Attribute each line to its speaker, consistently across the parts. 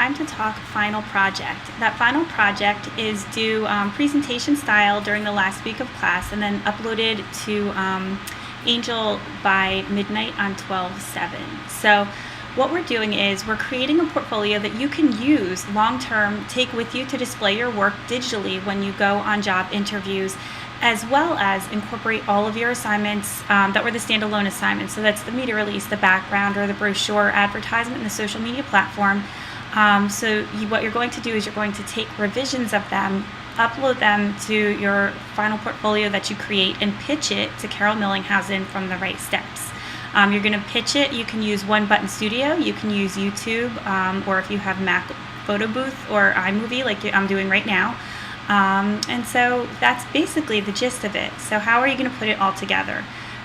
Speaker 1: time to talk final project. That final project is due presentation style during the last week of class and then uploaded to Angel by midnight on 12/7. So what we're doing is we're creating a portfolio that you can use long-term, take with you to display your work digitally when you go on job interviews, as well as incorporate all of your assignments that were the standalone assignments. So that's the media release, the background, or the brochure, advertisement, and the social media platform. What you're going to do is you're going to take revisions of them, upload them to your final portfolio that you create, and pitch it to Carol Millinghausen from The Right Steps. You're going to pitch it. You can use One Button Studio. You can use YouTube, or if you have Mac Photo Booth or iMovie like I'm doing right now. And so that's basically the gist of it. So how are you going to put it all together?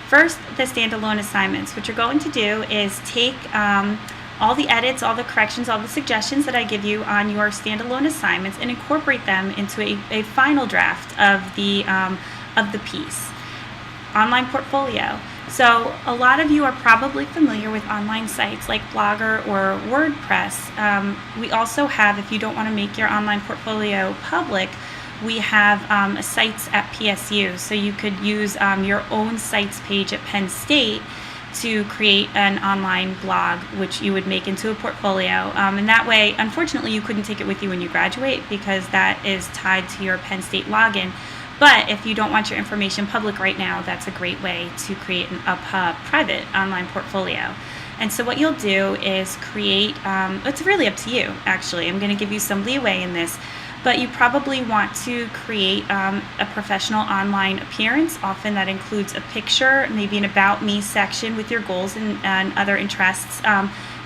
Speaker 1: First, the standalone assignments. What you're going to do is take all the edits, all the corrections, all the suggestions that I give you on your standalone assignments and incorporate them into a final draft of the piece. Online portfolio. So a lot of you are probably familiar with online sites like Blogger or WordPress. We also have, if you don't want to make your online portfolio public, we have sites at PSU. So you could use your own sites page at Penn State to create an online blog, which you would make into a portfolio. And that way, unfortunately, you couldn't take it with you when you graduate because that is tied to your Penn State login. But if you don't want your information public right now, that's a great way to create a private online portfolio. And so what you'll do is create, it's really up to you, actually. I'm going to give you some leeway in this. But you probably want to create a professional online appearance. Often that includes a picture, maybe an About Me section with your goals and other interests.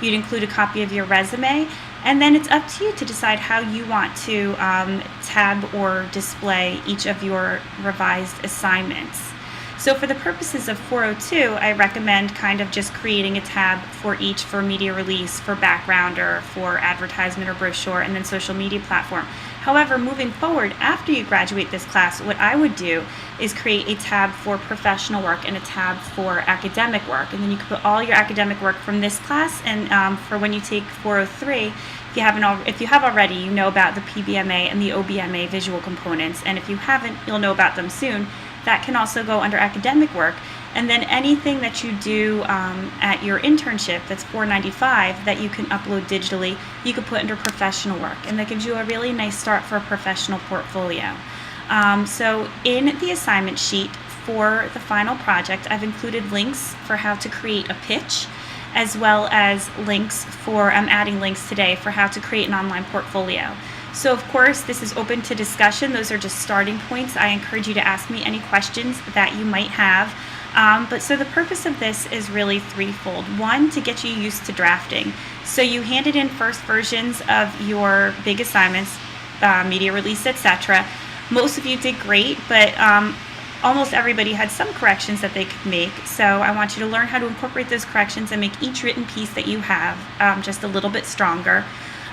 Speaker 1: You'd include a copy of your resume. And then it's up to you to decide how you want to tab or display each of your revised assignments. So for the purposes of 402, I recommend kind of just creating a tab for each, for media release, for background, or for advertisement or brochure, and then social media platform. However, moving forward, after you graduate this class, what I would do is create a tab for professional work and a tab for academic work. And then you can put all your academic work from this class, and for when you take 403, if you have already, you know about the PBMA and the OBMA visual components. And if you haven't, you'll know about them soon. That can also go under academic work. And then anything that you do at your internship that's $495 that you can upload digitally, you could put under professional work. And that gives you a really nice start for a professional portfolio. So in the assignment sheet for the final project, I've included links for how to create a pitch, as well as links for, I'm adding links today for how to create an online portfolio. So of course, this is open to discussion. Those are just starting points. I encourage you to ask me any questions that you might have. But so the purpose of this is really threefold. One, to get you used to drafting. So you handed in first versions of your big assignments, media release, etc. Most of you did great, but almost everybody had some corrections that they could make. So I want you to learn how to incorporate those corrections and make each written piece that you have just a little bit stronger.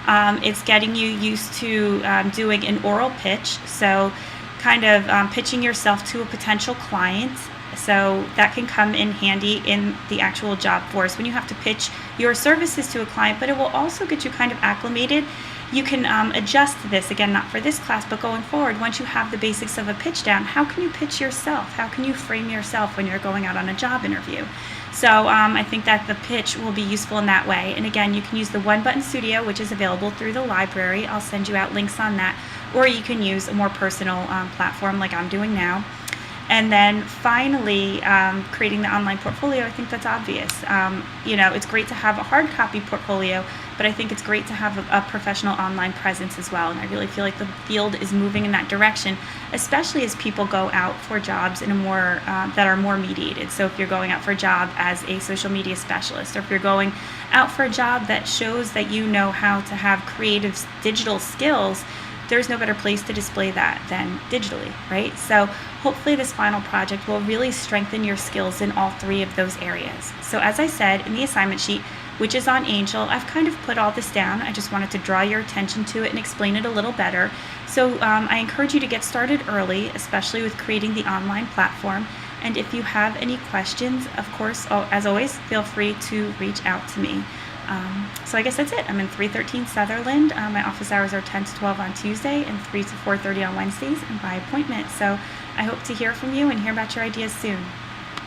Speaker 1: It's getting you used to doing an oral pitch, so kind of pitching yourself to a potential client. So that can come in handy in the actual job force when you have to pitch your services to a client, but it will also get you kind of acclimated. You can adjust this, again, not for this class, but going forward, once you have the basics of a pitch down, how can you pitch yourself? How can you frame yourself when you're going out on a job interview? So I think that the pitch will be useful in that way. And again, you can use the One Button Studio, which is available through the library. I'll send you out links on that. Or you can use a more personal platform like I'm doing now. And then finally, creating the online portfolio, I think that's obvious. It's great to have a hard copy portfolio, but I think it's great to have a professional online presence as well. And I really feel like the field is moving in that direction, especially as people go out for jobs in a more that are more mediated. So if you're going out for a job as a social media specialist, or if you're going out for a job that shows that you know how to have creative digital skills, there's no better place to display that than digitally, right? So hopefully this final project will really strengthen your skills in all three of those areas. So as I said, in the assignment sheet, which is on Angel, I've kind of put all this down. I just wanted to draw your attention to it and explain it a little better. So I encourage you to get started early, especially with creating the online platform. And if you have any questions, of course, as always, feel free to reach out to me. So I guess that's it. I'm in 313 Sutherland. My office hours are 10 to 12 on Tuesday and 3 to 4:30 on Wednesdays and by appointment. So I hope to hear from you and hear about your ideas soon.